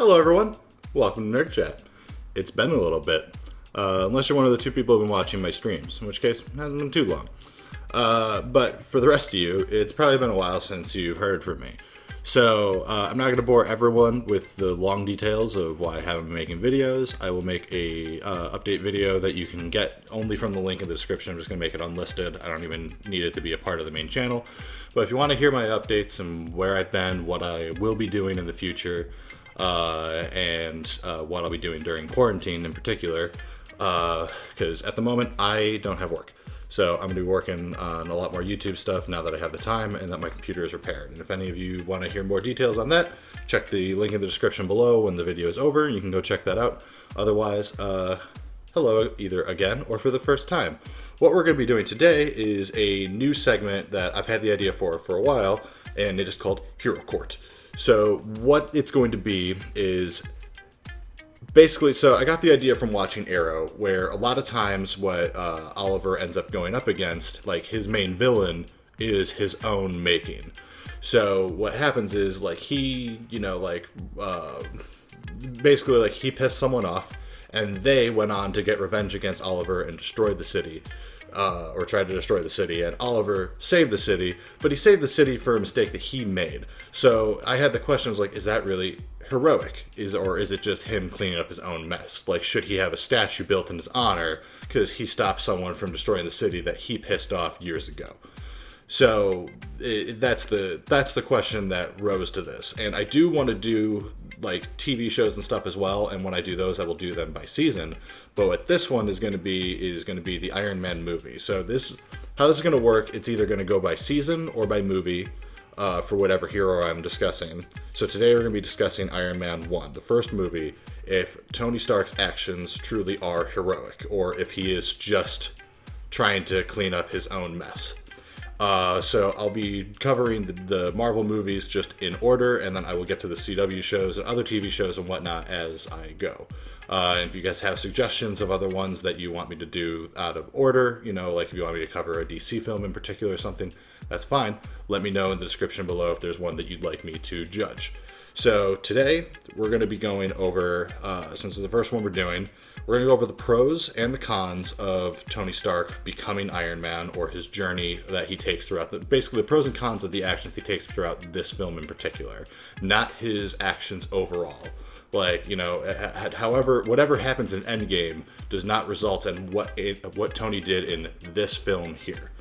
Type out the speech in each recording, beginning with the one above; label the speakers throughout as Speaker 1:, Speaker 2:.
Speaker 1: Hello everyone, welcome to NerdChat. It's been a little bit, unless you're one of the two people who've been watching my streams, in which case, it hasn't been too long. But for the rest of you, it's probably been a while since you've heard from me. So I'm not going to bore everyone with the long details of why I haven't been making videos. I will make a update video that you can get only from the link in the description. I'm just going to make it unlisted. I don't even need it to be a part of the main channel. But if you want to hear my updates and where I've been, what I will be doing in the future, and what I'll be doing during quarantine in particular, because at the moment I don't have work. So I'm going to be working on a lot more YouTube stuff now that I have the time and that my computer is repaired. And if any of you want to hear more details on that, check the link in the description below when the video is over. You can go check that out. Otherwise, hello either again or for the first time. What we're going to be doing today is a new segment that I've had the idea for a while, and it is called Hero Court. So what it's going to be is basically, so I got the idea from watching Arrow, where a lot of times what Oliver ends up going up against, like his main villain, is his own making. So what happens is, like, he, basically, like, he pissed someone off, and they went on to get revenge against Oliver and destroyed the city. Or tried to destroy the city, and Oliver saved the city, but he saved the city for a mistake that he made. So I had the question, I was like, is that really heroic? Or is it just him cleaning up his own mess? Like, should he have a statue built in his honor because he stopped someone from destroying the city that he pissed off years ago? So that's the question that rose to this. And I do want to do like TV shows and stuff as well, and when I do those I will do them by season. But what this one is going to be the Iron Man movie. So how this is going to work, it's either going to go by season or by movie, for whatever hero I'm discussing. So today we're going to be discussing Iron Man 1, the first movie, if Tony Stark's actions truly are heroic, or if he is just trying to clean up his own mess. So I'll be covering the Marvel movies just in order, and then I will get to the CW shows and other TV shows and whatnot as I go. And if you guys have suggestions of other ones that you want me to do out of order, like if you want me to cover a DC film in particular or something, that's fine. Let me know in the description below if there's one that you'd like me to judge. So today, we're going to be going over, since it's the first one we're doing, we're going to go over the pros and the cons of Tony Stark becoming Iron Man, or his journey that he takes throughout basically the pros and cons of the actions he takes throughout this film in particular, not his actions overall. Like, however, whatever happens in Endgame does not result in what Tony did in this film here.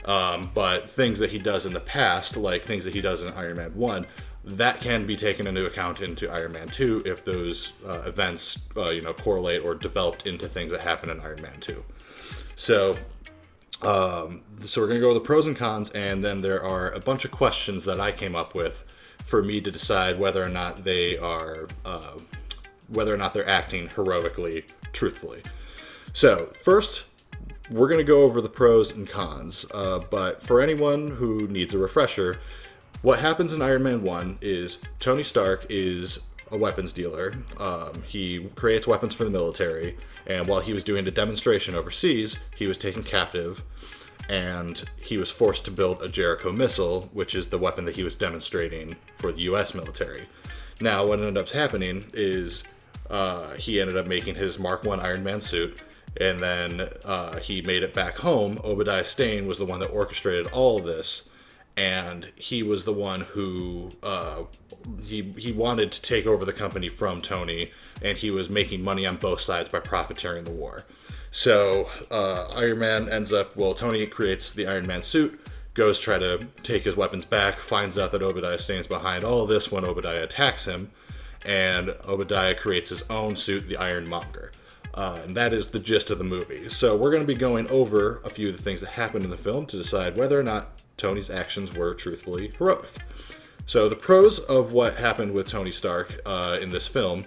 Speaker 1: But things that he does in the past, like things that he does in Iron Man 1, that can be taken into account into Iron Man 2 if those events, correlate or developed into things that happen in Iron Man 2. So we're going to go with the pros and cons, and then there are a bunch of questions that I came up with for me to decide whether or not they're acting heroically, truthfully. So first, we're going to go over the pros and cons, but for anyone who needs a refresher, what happens in Iron Man 1 is Tony Stark is a weapons dealer. He creates weapons for the military, and while he was doing a demonstration overseas, he was taken captive, and he was forced to build a Jericho missile, which is the weapon that he was demonstrating for the US military. Now, what ended up happening is he ended up making his Mark I Iron Man suit, and then he made it back home. Obadiah Stane was the one that orchestrated all of this, and he was the one who he wanted to take over the company from Tony, and he was making money on both sides by profiteering the war. So Iron Man ends up, Tony creates the Iron Man suit, goes try to take his weapons back, finds out that Obadiah Stane's behind all of this when Obadiah attacks him, and Obadiah creates his own suit, the Ironmonger. And that is the gist of the movie. So we're going to be going over a few of the things that happened in the film to decide whether or not Tony's actions were truthfully heroic. So the pros of what happened with Tony Stark in this film: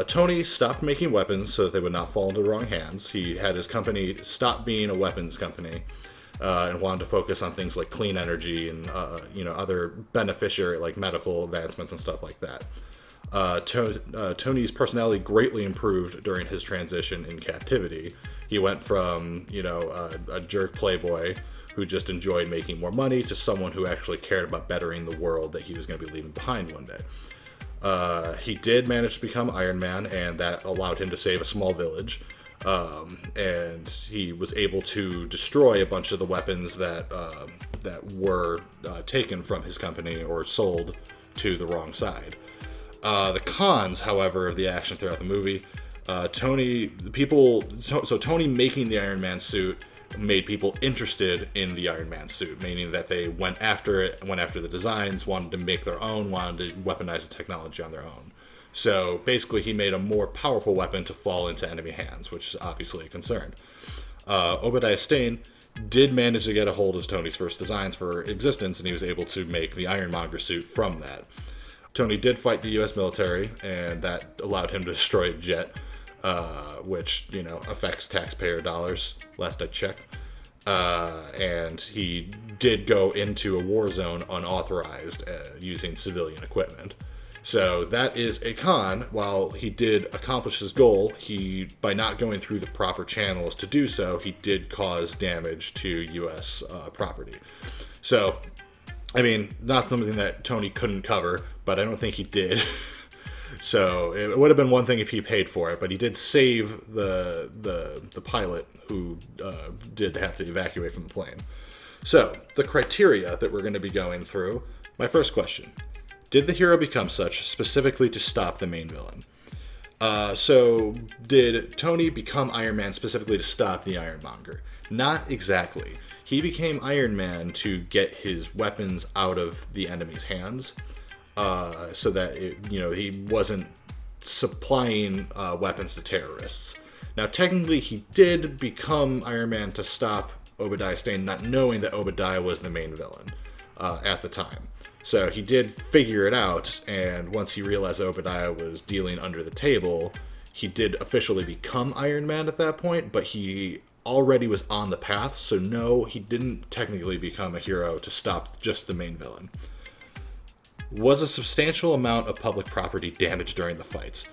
Speaker 1: Tony stopped making weapons so that they would not fall into the wrong hands. He had his company stop being a weapons company and wanted to focus on things like clean energy and other beneficiary like medical advancements and stuff like that. Tony's personality greatly improved during his transition in captivity. He went from a jerk playboy who just enjoyed making more money to someone who actually cared about bettering the world that he was going to be leaving behind one day. He did manage to become Iron Man, and that allowed him to save a small village. And he was able to destroy a bunch of the weapons that were taken from his company or sold to the wrong side. The cons, however, of the action throughout the movie, Tony making the Iron Man suit made people interested in the Iron Man suit, meaning that they went after it, went after the designs, wanted to make their own, wanted to weaponize the technology on their own. So basically, he made a more powerful weapon to fall into enemy hands, which is obviously a concern. Obadiah Stane did manage to get a hold of Tony's first designs for existence, and he was able to make the Ironmonger suit from that. Tony did fight the U.S. military, and that allowed him to destroy a jet, which, affects taxpayer dollars, last I checked. And he did go into a war zone unauthorized using civilian equipment. So that is a con. While he did accomplish his goal, by not going through the proper channels to do so, he did cause damage to U.S. property. So, not something that Tony couldn't cover, but I don't think he did. So it would have been one thing if he paid for it, but he did save the pilot who did have to evacuate from the plane. So the criteria that we're going to be going through. My first question: did the hero become such specifically to stop the main villain? So did Tony become Iron Man specifically to stop the Ironmonger? Not exactly. He became Iron Man to get his weapons out of the enemy's hands, so that he wasn't supplying weapons to terrorists. Now, technically, he did become Iron Man to stop Obadiah Stane, not knowing that Obadiah was the main villain at the time. So he did figure it out, and once he realized Obadiah was dealing under the table, he did officially become Iron Man at that point, but he already was on the path, so no, he didn't technically become a hero to stop just the main villain. Was a substantial amount of public property damaged during the fights?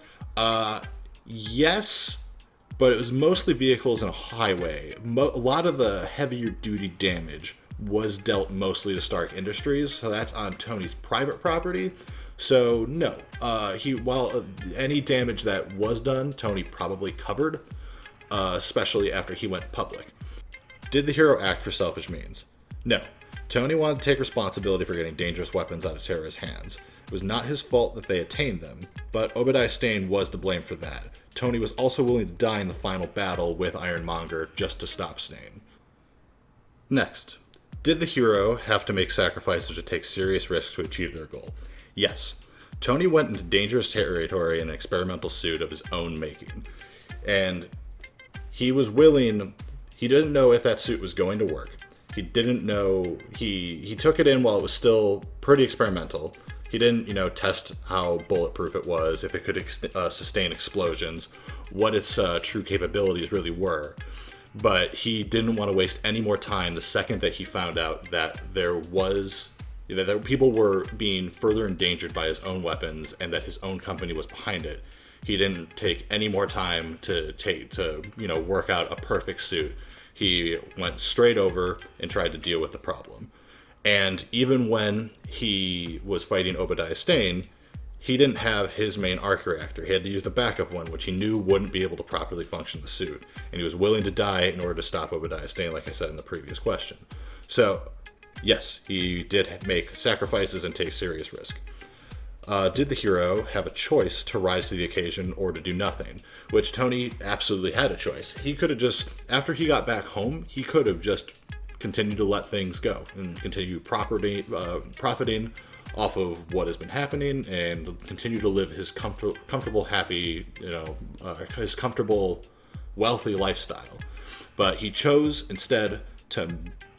Speaker 1: Yes, but it was mostly vehicles and a highway. A lot of the heavier duty damage was dealt mostly to Stark Industries, so that's on Tony's private property. So no, while any damage that was done, Tony probably covered, especially after he went public. Did the hero act for selfish means? No. Tony wanted to take responsibility for getting dangerous weapons out of terrorists' hands. It was not his fault that they attained them, but Obadiah Stane was to blame for that. Tony was also willing to die in the final battle with Ironmonger just to stop Stane. Next, did the hero have to make sacrifices or take serious risks to achieve their goal? Yes. Tony went into dangerous territory in an experimental suit of his own making. And he was willing. He didn't know if that suit was going to work. He didn't know. He took it in while it was still pretty experimental. He didn't, test how bulletproof it was, if it could sustain explosions, what its true capabilities really were. But he didn't want to waste any more time the second that he found out that that people were being further endangered by his own weapons and that his own company was behind it. He didn't take any more time to work out a perfect suit. He went straight over and tried to deal with the problem. And even when he was fighting Obadiah Stane, he didn't have his main arc reactor. He had to use the backup one, which he knew wouldn't be able to properly function the suit. And he was willing to die in order to stop Obadiah Stane, like I said in the previous question. So, yes, he did make sacrifices and take serious risk. Did the hero have a choice to rise to the occasion or to do nothing? Which Tony absolutely had a choice. He could have just, after he got back home, he could have just continued to let things go and continue profiting off of what has been happening and continue to live his comfortable, happy, his comfortable, wealthy lifestyle. But he chose instead to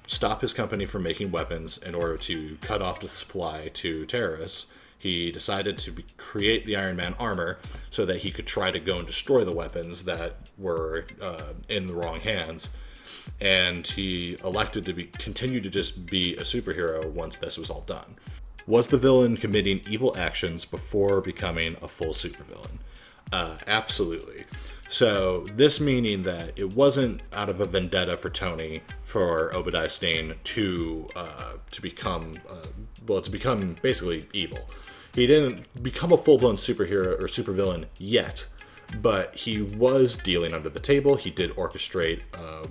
Speaker 1: stop his company from making weapons in order to cut off the supply to terrorists. He decided to create the Iron Man armor so that he could try to go and destroy the weapons that were in the wrong hands. And he elected to continue to just be a superhero once this was all done. Was the villain committing evil actions before becoming a full supervillain? Absolutely. So this meaning that it wasn't out of a vendetta for Tony for Obadiah Stane to become basically evil. He didn't become a full-blown superhero or supervillain yet, but he was dealing under the table. He did orchestrate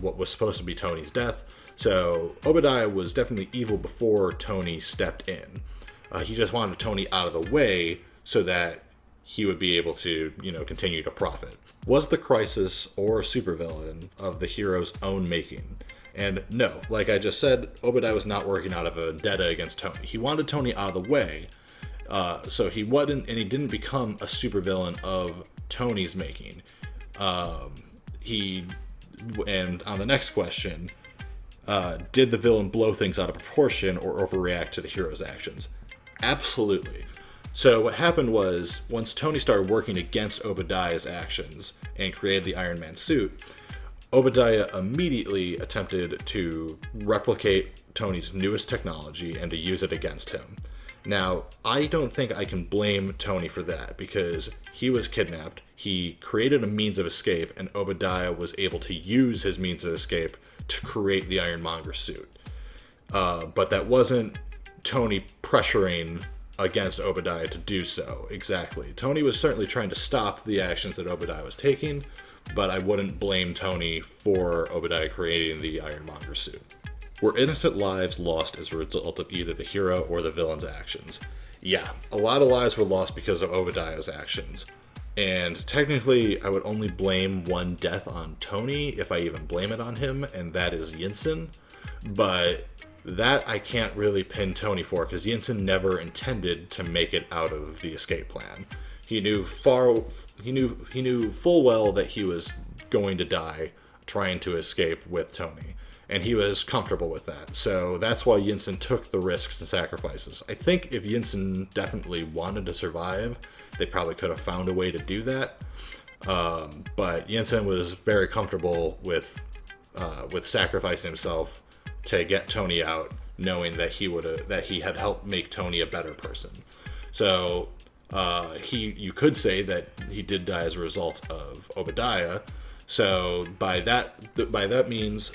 Speaker 1: what was supposed to be Tony's death. So Obadiah was definitely evil before Tony stepped in. He just wanted Tony out of the way so that he would be able to, continue to profit. Was the Crisis or supervillain of the hero's own making? And no, like I just said, Obadiah was not working out of a vendetta against Tony. He wanted Tony out of the way, so he wasn't, and he didn't become a supervillain of Tony's making. And on the next question, did the villain blow things out of proportion or overreact to the hero's actions? Absolutely. So what happened was, once Tony started working against Obadiah's actions and created the Iron Man suit, Obadiah immediately attempted to replicate Tony's newest technology and to use it against him. Now, I don't think I can blame Tony for that, because he was kidnapped, he created a means of escape, and Obadiah was able to use his means of escape to create the Ironmonger suit. But that wasn't Tony pressuring against Obadiah to do so, exactly. Tony was certainly trying to stop the actions that Obadiah was taking, but I wouldn't blame Tony for Obadiah creating the Ironmonger suit. Were innocent lives lost as a result of either the hero or the villain's actions? Yeah, a lot of lives were lost because of Obadiah's actions. And technically, I would only blame one death on Tony, if I even blame it on him, and that is Yinsen. But that I can't really pin Tony for, because Yinsen never intended to make it out of the escape plan. He knew full well that he was going to die trying to escape with Tony, and he was comfortable with that. So that's why Yinsen took the risks and sacrifices. I think if Yinsen definitely wanted to survive, they probably could have found a way to do that. But Yinsen was very comfortable with sacrificing himself to get Tony out, knowing that he had helped make Tony a better person. So you could say that he did die as a result of Obadiah. So by that means,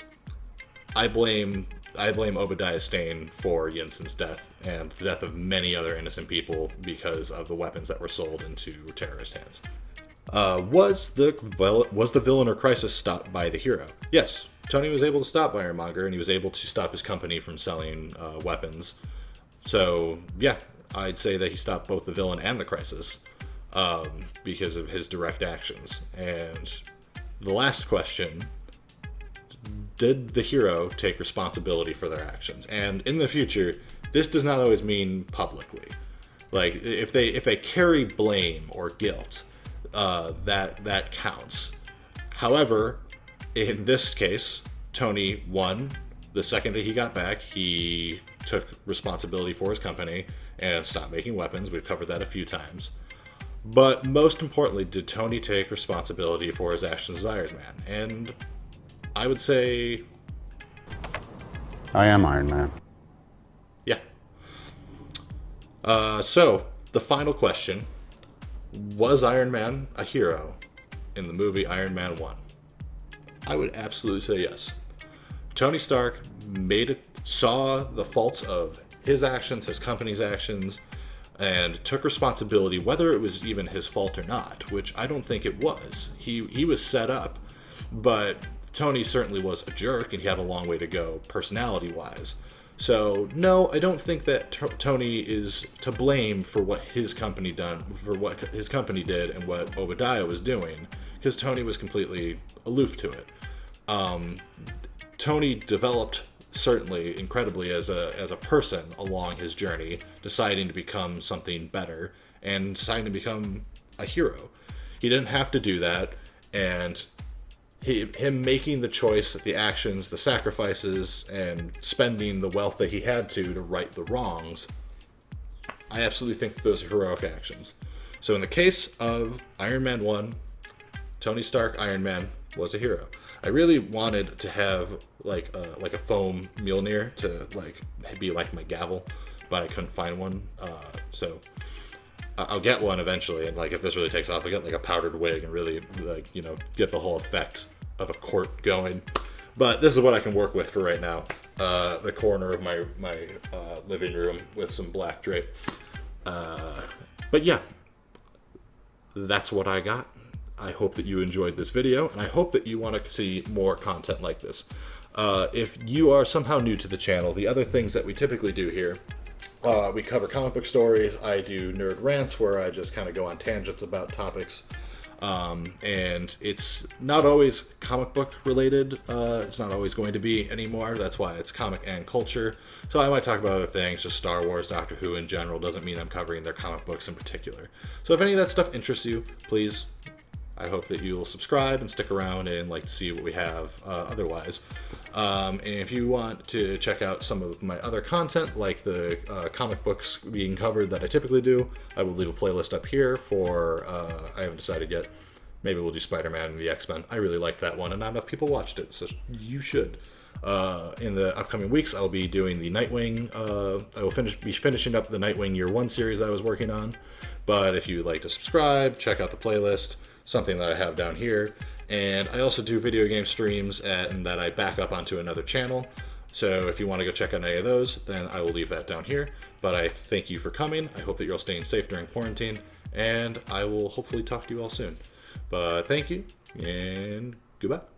Speaker 1: I blame Obadiah Stane for Yinsen's death and the death of many other innocent people because of the weapons that were sold into terrorist hands. Was the villain or Crisis stopped by the hero? Yes, Tony was able to stop Ironmonger, and he was able to stop his company from selling weapons. So yeah, I'd say that he stopped both the villain and the Crisis because of his direct actions. And the last question: did the hero take responsibility for their actions? And in the future, this does not always mean publicly. Like, if they carry blame or guilt, that counts. However, in this case, Tony won. The second that he got back, he took responsibility for his company and stopped making weapons. We've covered that a few times. But most importantly, did Tony take responsibility for his actions as Iron Man? And I would say
Speaker 2: I am Iron Man.
Speaker 1: Yeah. So, the final question: was Iron Man a hero in the movie Iron Man 1? I would absolutely say yes. Tony Stark saw the faults of his actions, his company's actions, and took responsibility, whether it was even his fault or not, which I don't think it was. He was set up, but Tony certainly was a jerk, and he had a long way to go personality-wise. So no, I don't think that Tony is to blame for what his company did and what Obadiah was doing, because Tony was completely aloof to it. Tony developed certainly incredibly as a person along his journey, deciding to become something better and deciding to become a hero. He didn't have to do that, and him making the choice, the actions, the sacrifices, and spending the wealth that he had to right the wrongs, I absolutely think that those are heroic actions. So in the case of Iron Man 1, Tony Stark, Iron Man, was a hero. I really wanted to have like a foam Mjolnir to be like my gavel, but I couldn't find one. So I'll get one eventually, and if this really takes off, I'll get a powdered wig and really get the whole effect of a court going. But this is what I can work with for right now. The corner of my living room with some black drape. But yeah, that's what I got. I hope that you enjoyed this video, and I hope that you want to see more content like this. If you are somehow new to the channel, the other things that we typically do here, we cover comic book stories. I do nerd rants where I just kind of go on tangents about topics. And it's not always comic book related. It's not always going to be anymore. That's why it's comic and culture. So I might talk about other things, just Star Wars, Doctor Who in general. Doesn't mean I'm covering their comic books in particular. So if any of that stuff interests you, please, I hope that you'll subscribe and stick around and like to see what we have otherwise. And if you want to check out some of my other content, like the comic books being covered that I typically do, I will leave a playlist up here for, I haven't decided yet, maybe we'll do Spider-Man and the X-Men. I really liked that one, and not enough people watched it, so you should. In the upcoming weeks, I'll be doing the Nightwing, I will be finishing up the Nightwing Year 1 series I was working on, but if you'd like to subscribe, check out the playlist, something that I have down here. And I also do video game streams and that I back up onto another channel. So if you want to go check out any of those, then I will leave that down here. But I thank you for coming. I hope that you're all staying safe during quarantine. And I will hopefully talk to you all soon. But thank you, and goodbye.